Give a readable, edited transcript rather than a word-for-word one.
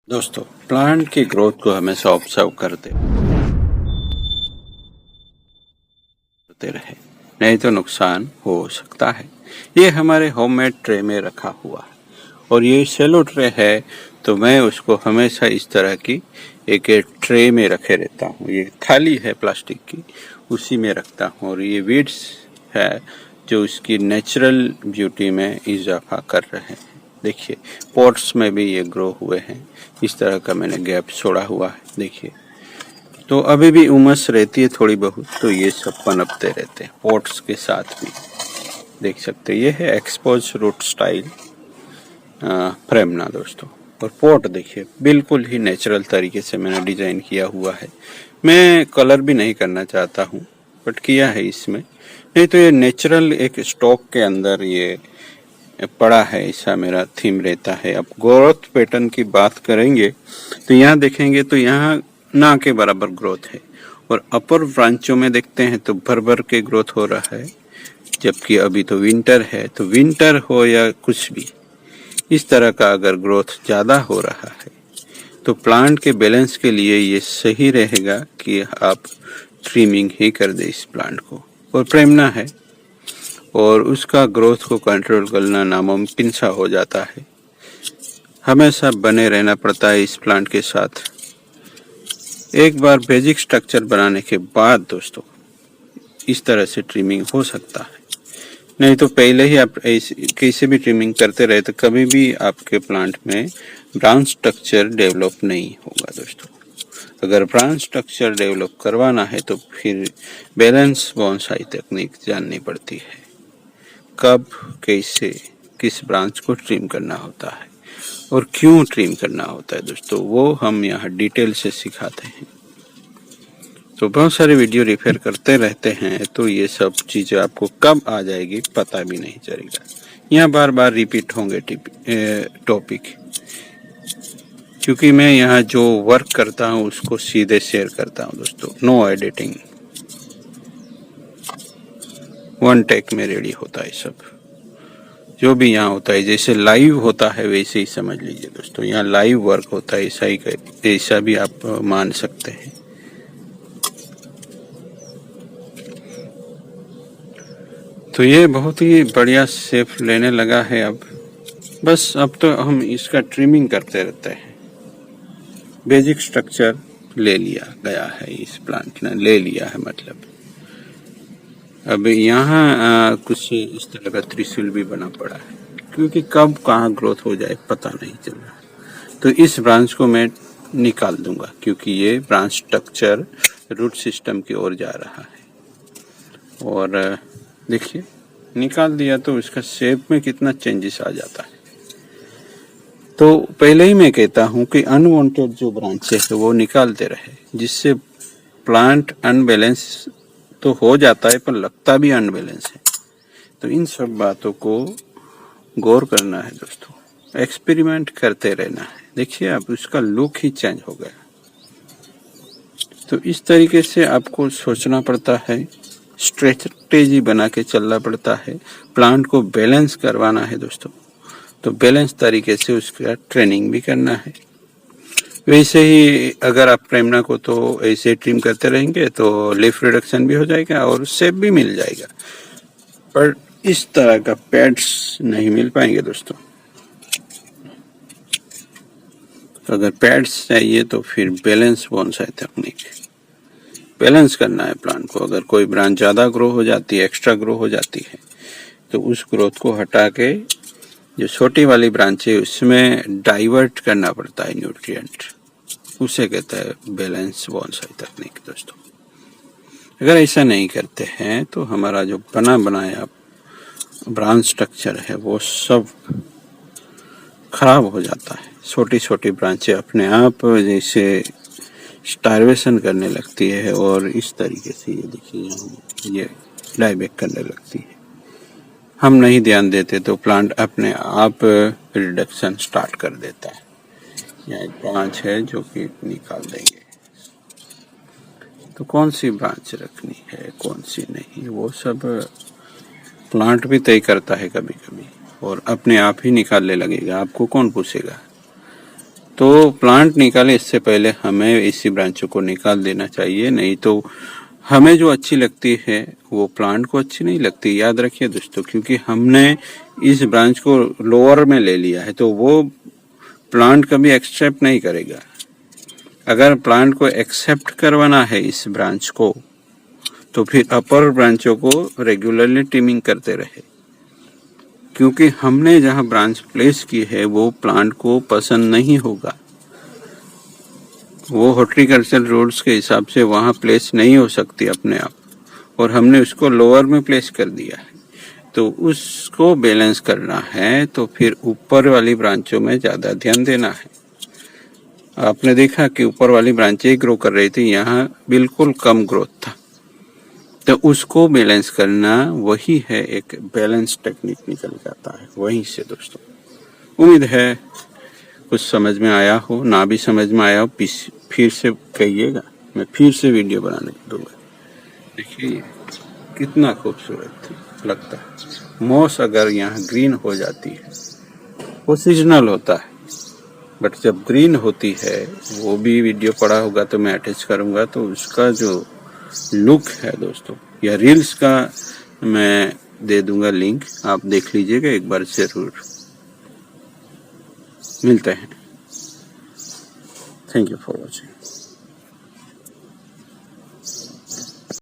दोस्तों, प्लांट की ग्रोथ को हमेशा ऑब्जर्व करते रहे, नहीं तो नुकसान हो सकता है। ये हमारे होममेड ट्रे में रखा हुआ है और ये सेलो ट्रे है, तो मैं उसको हमेशा इस तरह की एक ट्रे में रखे रहता हूँ। ये खाली है प्लास्टिक की, उसी में रखता हूँ। और ये वीड्स है जो उसकी नेचुरल ब्यूटी में इजाफा कर रहे हैं। देखिए, पॉट्स में भी ये ग्रो हुए हैं। इस तरह का मैंने गैप छोड़ा हुआ है। देखिए, तो अभी भी उमस रहती है थोड़ी बहुत, तो ये सब पनपते रहते हैं पॉट्स के साथ भी। देख सकते हैं, ये है एक्सपोज रूट स्टाइल प्रेमना दोस्तों। और पॉट देखिए, बिल्कुल ही नेचुरल तरीके से मैंने डिजाइन किया हुआ है। मैं कलर भी नहीं करना चाहता हूँ, बट किया है इसमें। नहीं तो ये नेचुरल एक स्टॉक के अंदर ये पड़ा है, ऐसा मेरा थीम रहता है। अब ग्रोथ पैटर्न की बात करेंगे तो यहाँ देखेंगे तो यहाँ ना के बराबर ग्रोथ है, और अपर ब्रांचों में देखते हैं तो भर भर के ग्रोथ हो रहा है। जबकि अभी तो विंटर है, तो विंटर हो या कुछ भी, इस तरह का अगर ग्रोथ ज़्यादा हो रहा है तो प्लांट के बैलेंस के लिए ये सही रहेगा कि आप ट्रिमिंग ही कर दे इस प्लांट को। और प्रेमना है, और उसका ग्रोथ को कंट्रोल करना नामुमकिन सा हो जाता है। हमेशा बने रहना पड़ता है इस प्लांट के साथ। एक बार बेसिक स्ट्रक्चर बनाने के बाद दोस्तों, इस तरह से ट्रिमिंग हो सकता है। नहीं तो पहले ही आप कैसे भी ट्रिमिंग करते रहे तो कभी भी आपके प्लांट में ब्रांच स्ट्रक्चर डेवलप नहीं होगा दोस्तों। अगर ब्रांच स्ट्रक्चर डेवलप करवाना है तो फिर बैलेंस बोनसाई तकनीक जाननी पड़ती है। कब, कैसे, किस ब्रांच को ट्रिम करना होता है और क्यों ट्रिम करना होता है दोस्तों, वो हम यहाँ डिटेल से सिखाते हैं। तो बहुत सारे वीडियो रिफर करते रहते हैं, तो ये सब चीज़ें आपको कब आ जाएगी पता भी नहीं चलेगा। यहाँ बार बार रिपीट होंगे टॉपिक, क्योंकि मैं यहाँ जो वर्क करता हूँ उसको सीधे शेयर करता हूँ दोस्तों। नो एडिटिंग, वन टेक में रेडी होता है सब। जो भी यहाँ होता है जैसे लाइव होता है वैसे ही समझ लीजिए दोस्तों। यहाँ लाइव वर्क होता है, ऐसा भी आप मान सकते हैं। तो ये बहुत ही बढ़िया शेप लेने लगा है अब। बस अब तो हम इसका ट्रिमिंग करते रहते हैं। बेसिक स्ट्रक्चर ले लिया गया है, इस प्लांट ने ले लिया है मतलब। अब यहाँ कुछ इस तरह का त्रिशूल भी बना पड़ा है, क्योंकि कब कहाँ ग्रोथ हो जाए पता नहीं चल रहा। तो इस ब्रांच को मैं निकाल दूंगा, क्योंकि ये ब्रांच स्ट्रक्चर रूट सिस्टम की ओर जा रहा है। और देखिए, निकाल दिया तो इसका शेप में कितना चेंजेस आ जाता है। तो पहले ही मैं कहता हूँ कि अनवांटेड जो ब्रांचेस है वो निकालते रहे, जिससे प्लांट अनबैलेंस तो हो जाता है पर लगता भी अनबैलेंस है। तो इन सब बातों को गौर करना है दोस्तों, एक्सपेरिमेंट करते रहना है। देखिए, अब उसका लुक ही चेंज हो गया। तो इस तरीके से आपको सोचना पड़ता है, स्ट्रेटेजी बना के चलना पड़ता है। प्लांट को बैलेंस करवाना है दोस्तों, तो बैलेंस तरीके से उसका ट्रेनिंग भी करना है। वैसे ही अगर आप प्रेमना को तो ऐसे ट्रिम करते रहेंगे तो लीफ रिडक्शन भी हो जाएगा और शेप भी मिल जाएगा, पर इस तरह का पैड्स नहीं मिल पाएंगे दोस्तों। अगर पैड्स चाहिए तो फिर बैलेंस बोनसाई तकनीक, बैलेंस करना है प्लांट को। अगर कोई ब्रांच ज़्यादा ग्रो हो जाती है, एक्स्ट्रा ग्रो हो जाती है, तो उस ग्रोथ को हटा के जो छोटी वाली ब्रांच है उसमें डाइवर्ट करना पड़ता है न्यूट्रिएंट, उसे कहता है बैलेंस बोनसाई तकनीक दोस्तों। अगर ऐसा नहीं करते हैं तो हमारा जो बना बनाया ब्रांच स्ट्रक्चर है वो सब खराब हो जाता है। छोटी छोटी ब्रांचें अपने आप जैसे स्टार्वेशन करने लगती है, और इस तरीके से ये देखिए ये डाइबैक करने लगती है। हम नहीं ध्यान देते तो प्लांट अपने आप रिडक्शन स्टार्ट कर देता है। यहाँ एक ब्रांच है जो कि निकाल देंगे। तो कौन सी ब्रांच रखनी है, कौन सी नहीं, वो सब प्लांट भी तय करता है कभी कभी, और अपने आप ही निकालने लगेगा। आपको कौन पूछेगा? तो प्लांट निकाले इससे पहले हमें इसी ब्रांचों को निकाल देना चाहिए, नहीं तो हमें जो अच्छी लगती है वो प्लांट को अच्छी नहीं लगती। याद रखिए दोस्तों, क्योंकि हमने इस ब्रांच को लोअर में ले लिया है तो वो प्लांट कभी एक्सेप्ट नहीं करेगा। अगर प्लांट को एक्सेप्ट करवाना है इस ब्रांच को, तो फिर अपर ब्रांचों को रेगुलरली ट्रिमिंग करते रहे, क्योंकि हमने जहां ब्रांच प्लेस की है वो प्लांट को पसंद नहीं होगा। वो हॉर्टिकल्चरल रूल्स के हिसाब से वहां प्लेस नहीं हो सकती अपने आप, और हमने उसको लोअर में प्लेस कर दिया है। तो उसको बैलेंस करना है तो फिर ऊपर वाली ब्रांचों में ज्यादा ध्यान देना है। आपने देखा कि ऊपर वाली ब्रांचें ग्रो कर रही थी, यहाँ बिल्कुल कम ग्रोथ था, तो उसको बैलेंस करना वही है, एक बैलेंस टेक्निक निकल जाता है वहीं से दोस्तों। उम्मीद है कुछ समझ में आया हो, ना भी समझ में आया हो फिर से कहिएगा, मैं फिर से वीडियो बनाने दूंगा। देखिए कितना खूबसूरत लगता है। मॉस अगर यहाँ ग्रीन हो जाती है, वो सीजनल होता है, बट जब ग्रीन होती है, वो भी वीडियो पड़ा होगा तो मैं अटैच करूंगा, तो उसका जो लुक है दोस्तों, या रील्स का मैं दे दूंगा लिंक, आप देख लीजिएगा एक बार जरूर। मिलते हैं। Thank you for watching.